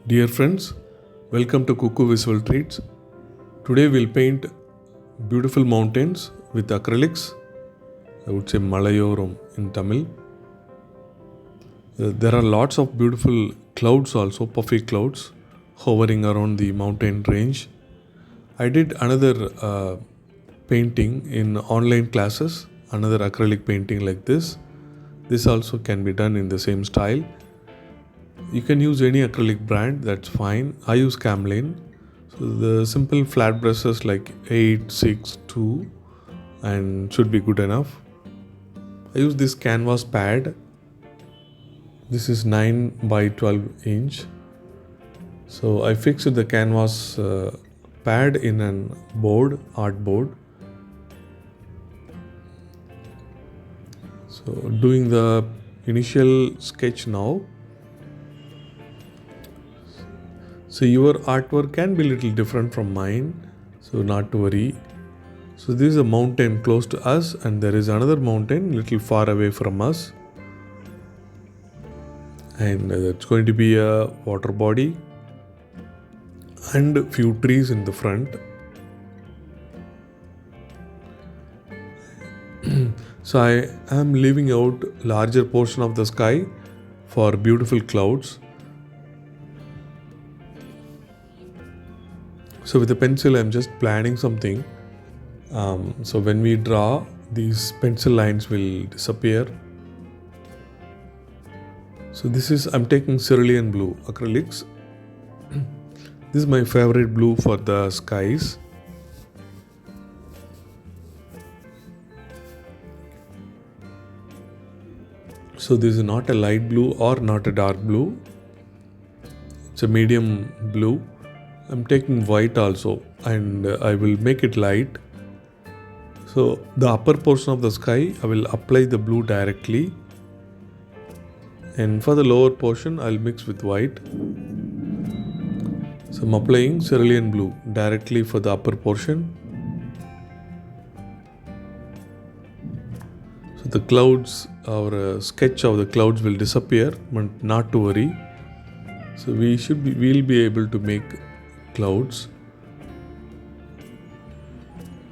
Dear friends, welcome to Cuckoo Visual Treats. Today we'll paint beautiful mountains with acrylics. I would say Malayoram in Tamil. There are lots of beautiful clouds also, puffy clouds, hovering around the mountain range. I did another painting in online classes, another acrylic painting like this. This also can be done in the same style. You can use any acrylic brand, that's fine. I use Camlin. So the simple flat brushes like 8, 6, 2 and should be good enough. I use this canvas pad. This is 9 by 12 inch. So I fixed the canvas pad in an art board. So doing the initial sketch now. So your artwork can be a little different from mine, so not to worry. So this is a mountain close to us and there is another mountain little far away from us. And it's going to be a water body and a few trees in the front. So I am leaving out larger portion of the sky for beautiful clouds. So with a pencil, I'm just planning something. So when we draw, these pencil lines will disappear. So I'm taking cerulean blue acrylics. This is my favorite blue for the skies. So this is not a light blue or not a dark blue. It's a medium blue. I'm taking white also and I will make it light. So the upper portion of the sky, I will apply the blue directly. And for the lower portion, I'll mix with white. So I'm applying cerulean blue directly for the upper portion. So the clouds, our sketch of the clouds will disappear, but not to worry. So we'll be able to make clouds.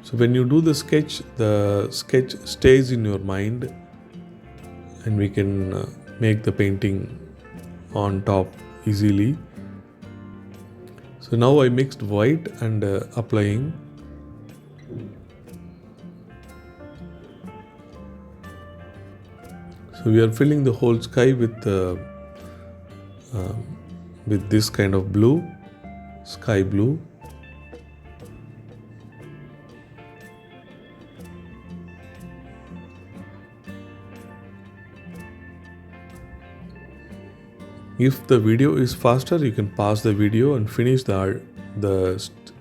So when you do the sketch stays in your mind and we can make the painting on top easily. So now I mixed white and applying. So we are filling the whole sky with this kind of blue, sky blue. If the video is faster, you can pause the video and finish the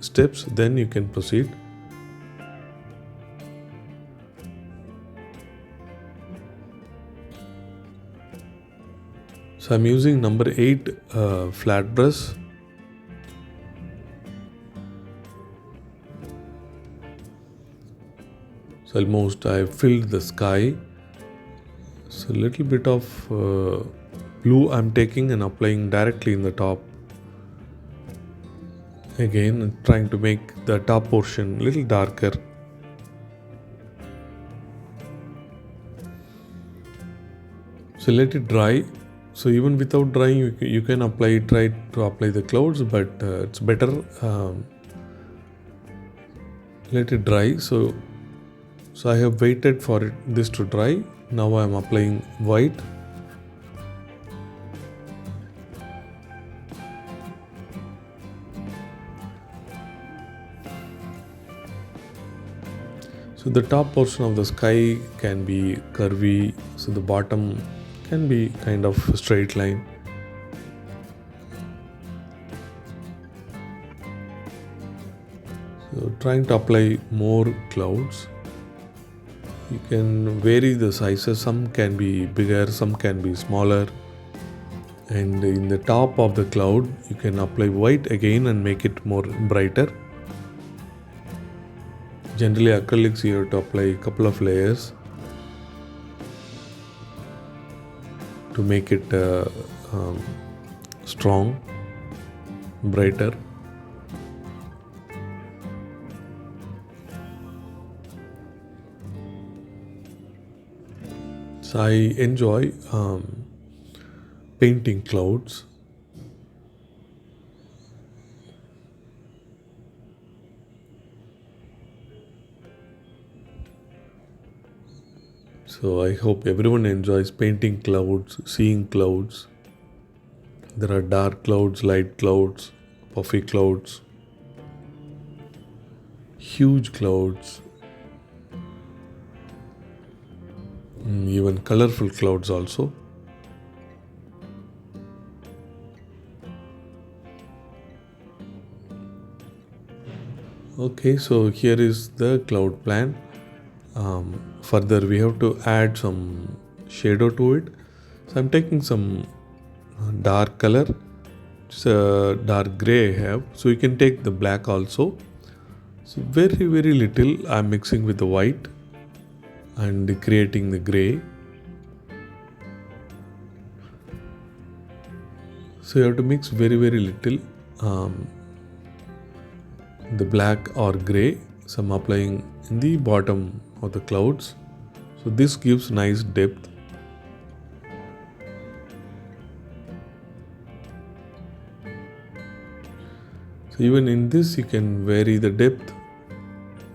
steps, then you can proceed. So I'm using number 8 flat brush. So almost I filled the sky. So a little bit of blue I'm taking and applying directly in the top. Again, trying to make the top portion a little darker. So let it dry. So even without drying, you can try to apply the clouds, but it's better let it dry. So I have waited for this to dry. Now I am applying white. So the top portion of the sky can be curvy, so the bottom can be kind of a straight line. So trying to apply more clouds. You can vary the sizes, some can be bigger, some can be smaller. And in the top of the cloud, you can apply white again and make it more brighter. Generally acrylics you have to apply a couple of layers to make it strong. brighter. So I enjoy painting clouds. So I hope everyone enjoys painting clouds, seeing clouds. There are dark clouds, light clouds, puffy clouds, huge clouds, even colorful clouds also. Okay, so here is the cloud plan. Further we have to add some shadow to it. So I'm taking some dark color. It's a dark gray I have. So you can take the black also. So very little I'm mixing with the white and creating the gray. So you have to mix very little the black or gray. So I'm applying in the bottom of the clouds. So this gives nice depth. So even in this you can vary the depth.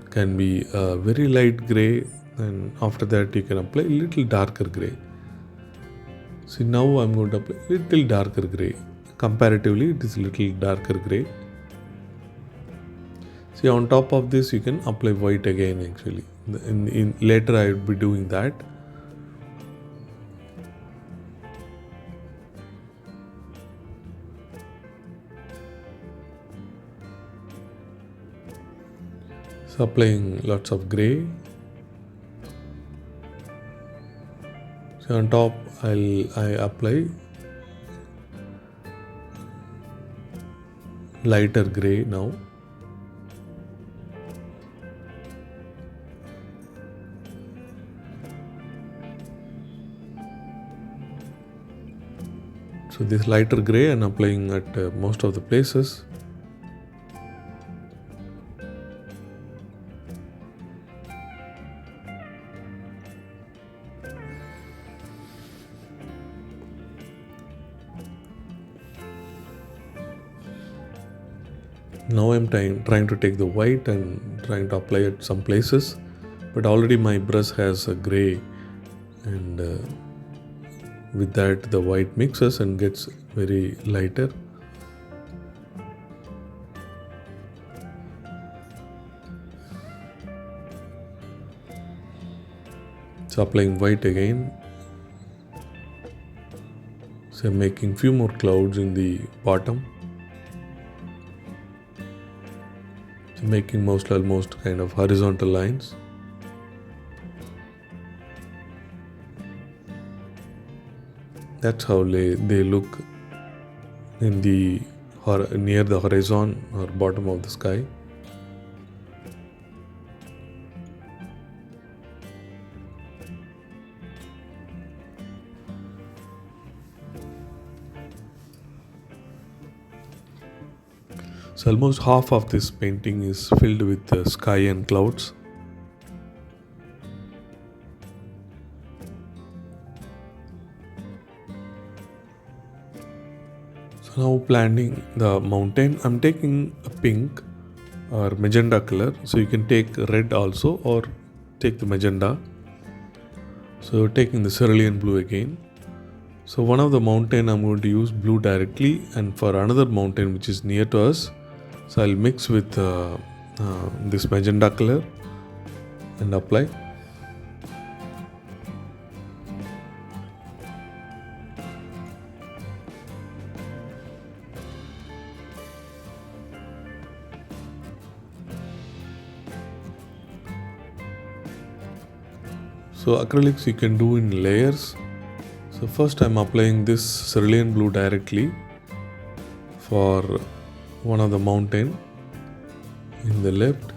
Can be a very light gray, and after that you can apply a little darker gray. See, now I'm going to apply little darker gray. Comparatively it is little darker gray. See, on top of this you can apply white again actually. In later I would be doing that. So applying lots of gray. So on top I apply lighter gray now. So this lighter gray I'm applying at most of the places. Now I'm trying to take the white and trying to apply it some places, but already my brush has a gray, and with that the white mixes and gets very lighter. So applying white again. So I'm making few more clouds in the bottom. So making almost kind of horizontal lines. That's how they look in the near the horizon or bottom of the sky. So almost half of this painting is filled with sky and clouds. So now planning the mountain, I'm taking a pink or magenta color. So you can take red also or take the magenta. So taking the cerulean blue again. So one of the mountain I'm going to use blue directly, and for another mountain which is near to us, so I'll mix with this magenta color and apply. So acrylics you can do in layers. So first I'm applying this cerulean blue directly for one of the mountain in the left.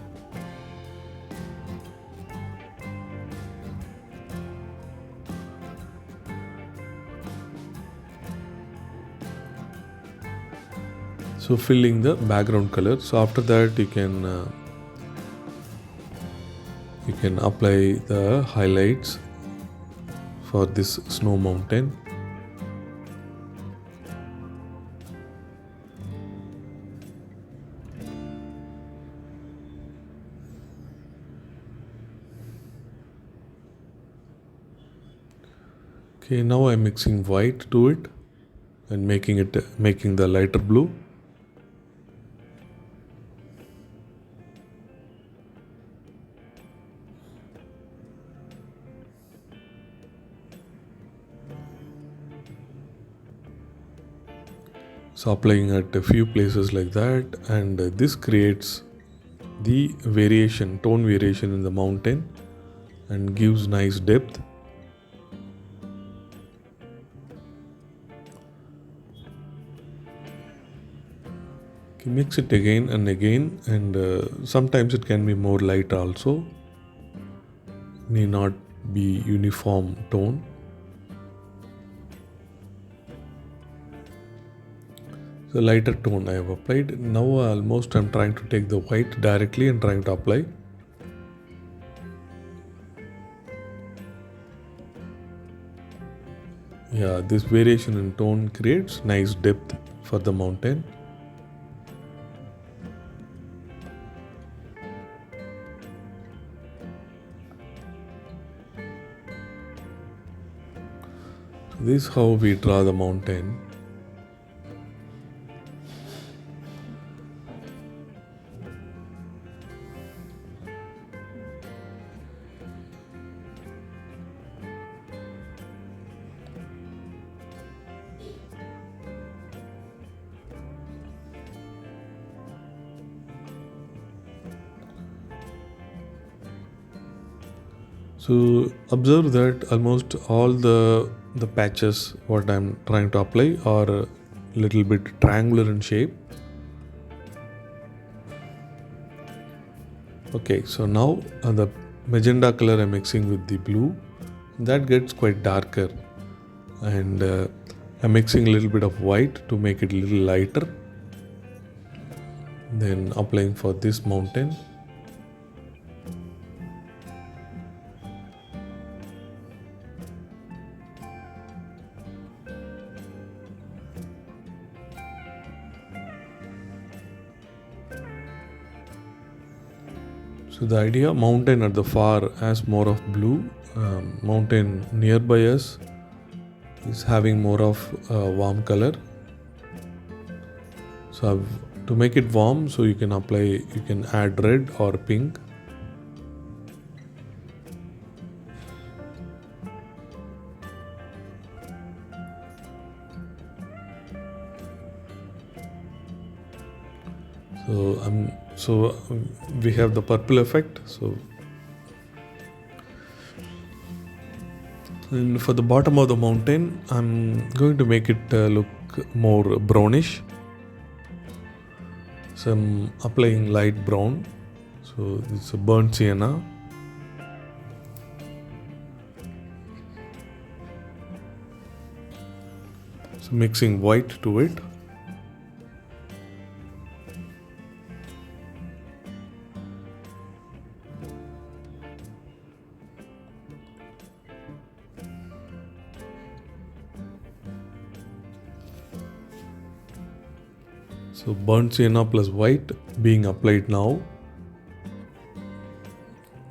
So filling the background color. So after that you can apply the highlights for this snow mountain. Okay, now I'm mixing white to it and making the lighter blue. So applying at a few places like that, and this creates the tone variation in the mountain and gives nice depth. Okay, mix it again and again, and sometimes it can be more light also, need not be uniform tone. So lighter tone I have applied. Now almost I'm trying to take the white directly and trying to apply. Yeah, this variation in tone creates nice depth for the mountain. So this is how we draw the mountain. So observe that almost all the patches what I'm trying to apply are a little bit triangular in shape. Okay, so now the magenta color I'm mixing with the blue, that gets quite darker, and I'm mixing a little bit of white to make it a little lighter, then applying for this mountain. So the idea, mountain at the far has more of blue, mountain nearby us is having more of warm color. So to make it warm, so you can add red or pink. So we have the purple effect. And for the bottom of the mountain, I'm going to make it look more brownish. So I'm applying light brown. So it's a burnt sienna. So mixing white to it. So burnt sienna plus white being applied now,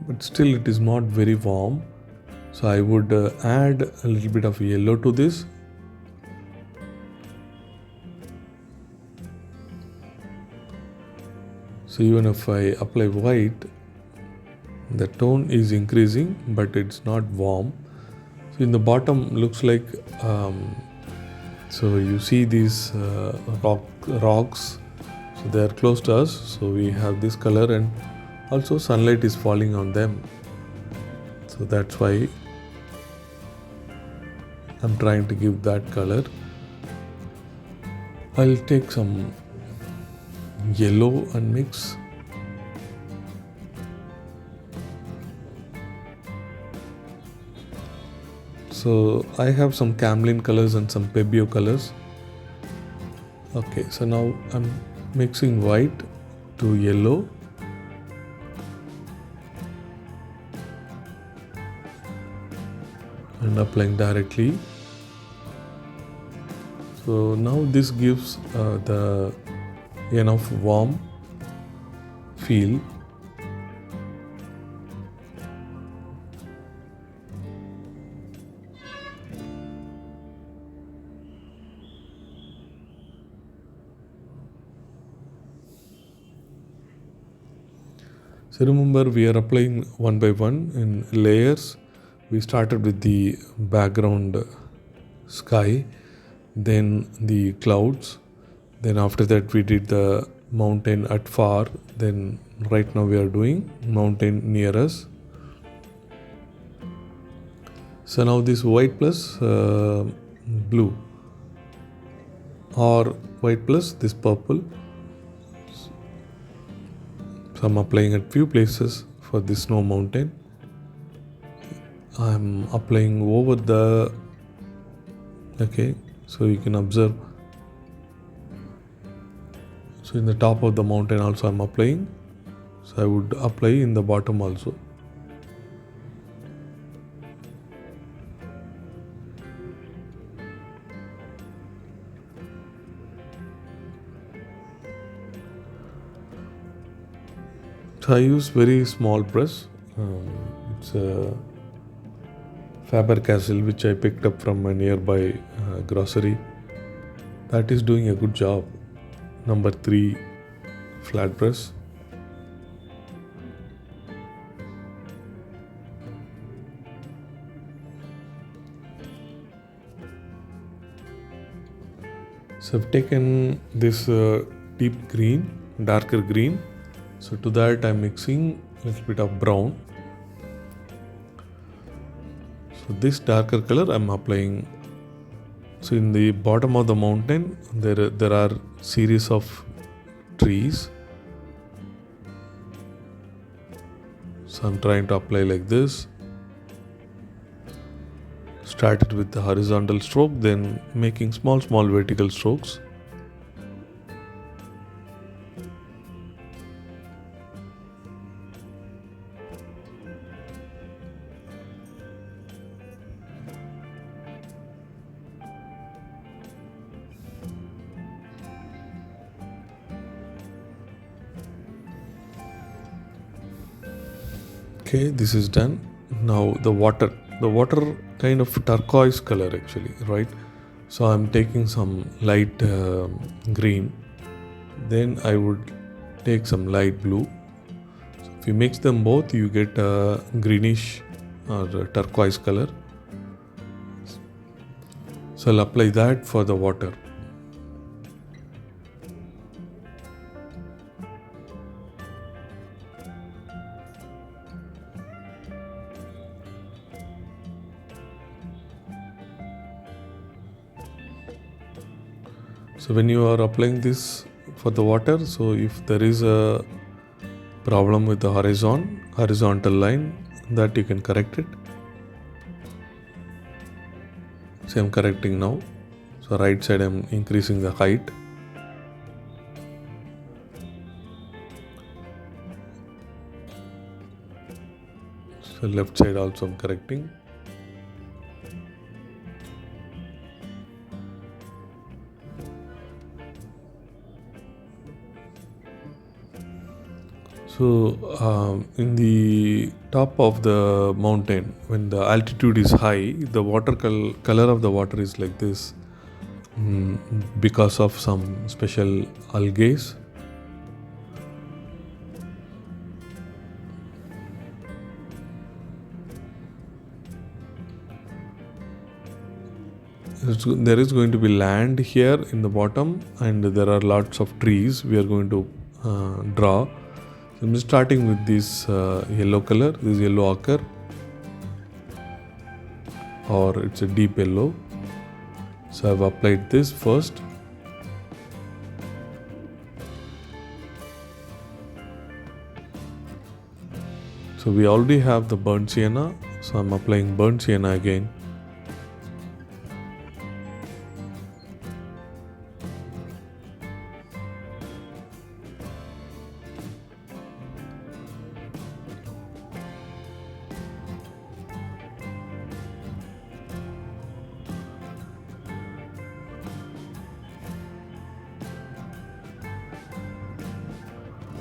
but still it is not very warm. So I would add a little bit of yellow to this. So even if I apply white, the tone is increasing, but it's not warm. So in the bottom looks like so you see these rocks, so they are close to us, so we have this color, and also sunlight is falling on them, so that's why I'm trying to give that color. I'll take some yellow and mix. So I have some camlin colors and some pebeo colors. Okay, so now I'm mixing white to yellow. And applying directly. So now this gives the enough warm feel. So remember, we are applying one by one in layers. We started with the background sky, then the clouds, then after that we did the mountain at far, then right now we are doing mountain near us. So now this white plus blue, or white plus this purple. So I'm applying at few places for this snow mountain. I'm applying over the, okay, so you can observe. So in the top of the mountain also I'm applying. So I would apply in the bottom also. So I use very small brush. It's a Faber-Castell which I picked up from a nearby grocery. That is doing a good job. Number 3 flat brush. So I've taken this deep green, darker green. So to that I'm mixing a little bit of brown. So this darker color I'm applying. So in the bottom of the mountain there are series of trees. So I'm trying to apply like this. Started with the horizontal stroke, then making small vertical strokes. Okay, this is done. Now the water kind of turquoise color actually, right? So I'm taking some light green, then I would take some light blue. So if you mix them both, you get a greenish or a turquoise color. So I'll apply that for the water. So when you are applying this for the water, so if there is a problem with the horizontal line, that you can correct it. So I'm correcting now. So right side I'm increasing the height. So left side also I'm correcting. So in the top of the mountain, when the altitude is high, the water color of the water is like this because of some special algae. There is going to be land here in the bottom, and there are lots of trees we are going to draw. So I'm starting with this yellow color, this yellow ochre, or it's a deep yellow. So I've applied this first. So we already have the burnt sienna, so I'm applying burnt sienna again.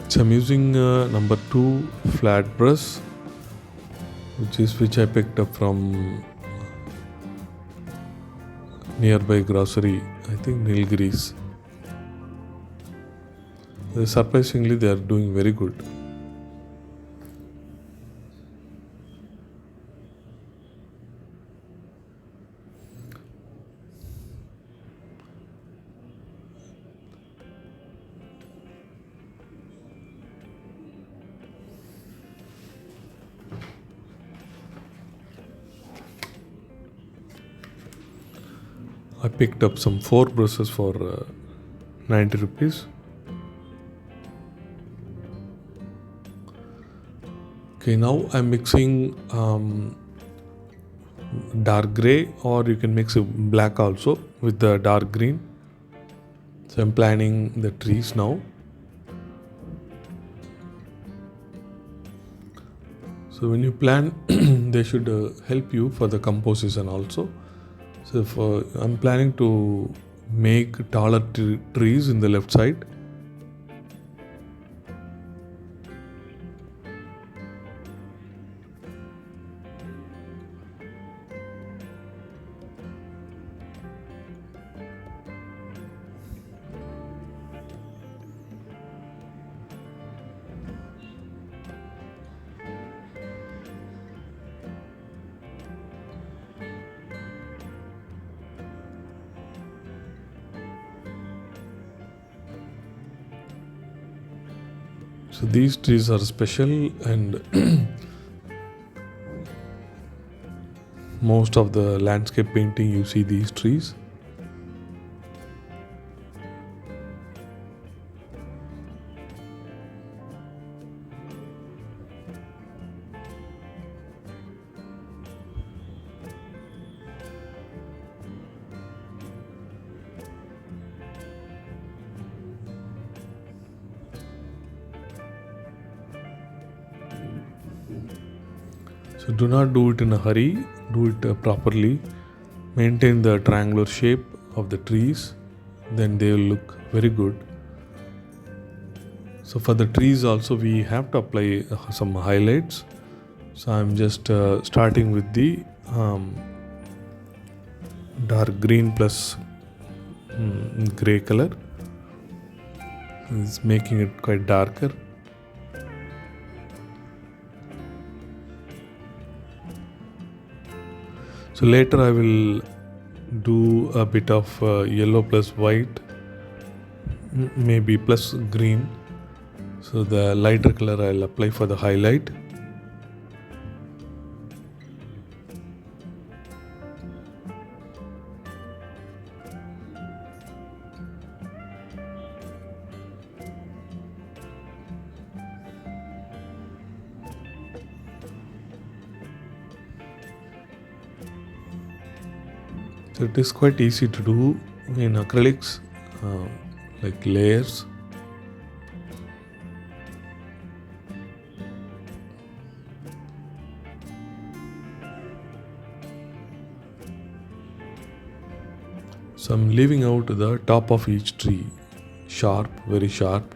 So I'm using number 2 flat brush, which I picked up from nearby grocery, I think Nilgiris. Surprisingly, they are doing very good. I picked up some 4 brushes for 90 rupees. Okay, now I'm mixing dark gray, or you can mix black also with the dark green. So I'm planning the trees now. So when you plan, they should help you for the composition also. So I'm planning to make taller trees in the left side. So these trees are special, and most of the landscape painting you see these trees. So do not do it in a hurry, do it properly. Maintain the triangular shape of the trees, then they will look very good. So for the trees also we have to apply some highlights. So I'm just starting with the dark green plus grey color. It's making it quite darker. So later I will do a bit of yellow plus white, maybe plus green. So the lighter color I'll apply for the highlight. So it is quite easy to do in acrylics, like layers. So I'm leaving out the top of each tree, sharp, very sharp.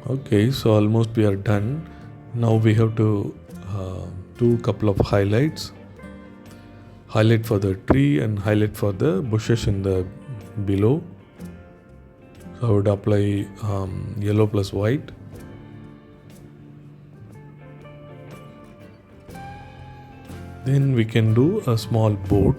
Okay, so almost we are done. Now we have to do a couple of highlights. Highlight for the tree and highlight for the bushes in the below. So I would apply yellow plus white. Then we can do a small boat.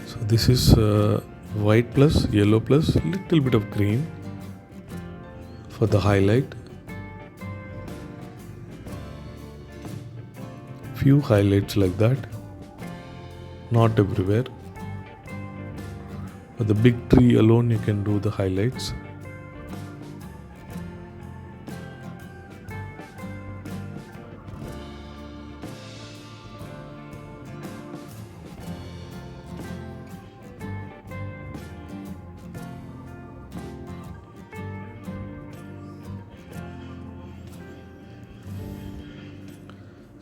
So this is white plus yellow plus little bit of green for the highlight. Few highlights like that, not everywhere. For the big tree alone, you can do the highlights.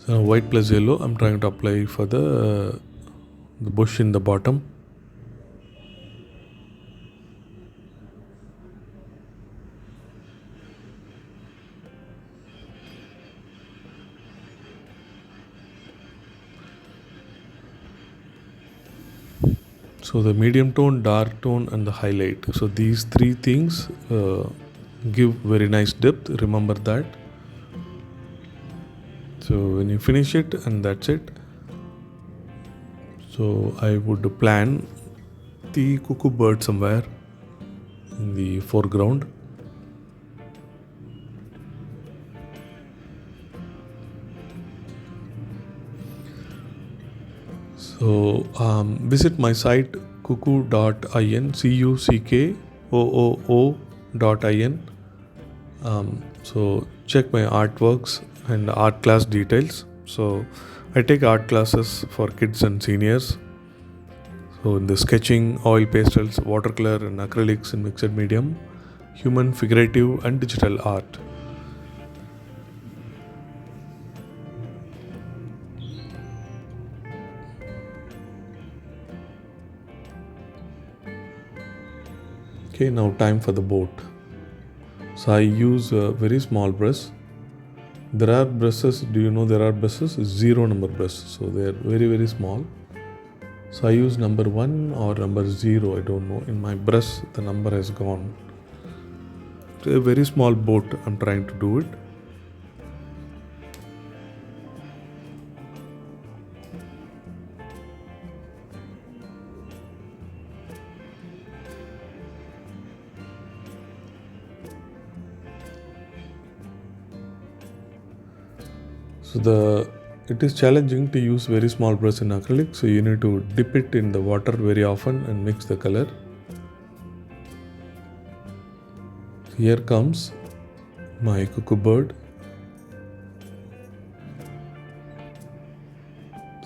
So white plus yellow, I'm trying to apply for the bush in the bottom. So the medium tone, dark tone and the highlight. So these three things give very nice depth. Remember that. So when you finish it, and that's it. So I would plan the cuckoo bird somewhere in the foreground. So visit my site cuckoo.in, cuckoo.in. So check my artworks and art class details. So I take art classes for kids and seniors. So in the sketching, oil pastels, watercolor and acrylics in mixed medium, human, figurative and digital art. Okay, now time for the boat. So I use a very small brush. There are brushes, do you know there are brushes? 0 number brush. So they are very, very small. So I use number 1 or number 0, I don't know. In my brush, the number has gone. It's a very small boat, I'm trying to do it. So it is challenging to use very small brush in acrylic. So you need to dip it in the water very often and mix the color. So here comes my cuckoo bird.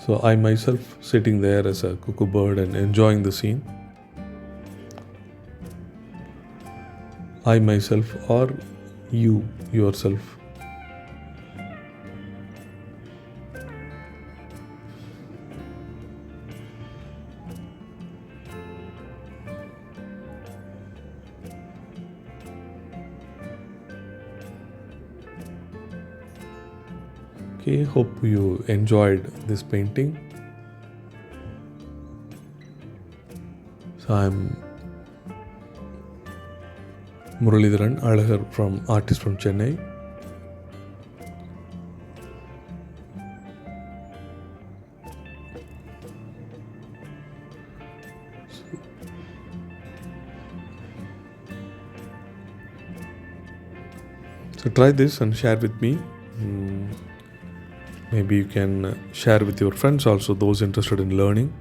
So I myself sitting there as a cuckoo bird and enjoying the scene. I myself or you yourself. Okay, hope you enjoyed this painting. So I'm Muralidharan Alagar from artist from Chennai. So try this and share with me. Maybe you can share with your friends also, those interested in learning.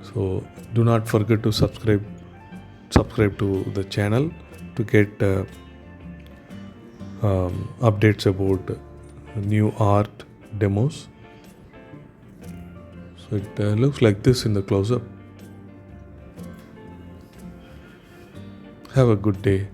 So do not forget to subscribe to the channel to get updates about new art demos. So it looks like this in the close-up. Have a good day.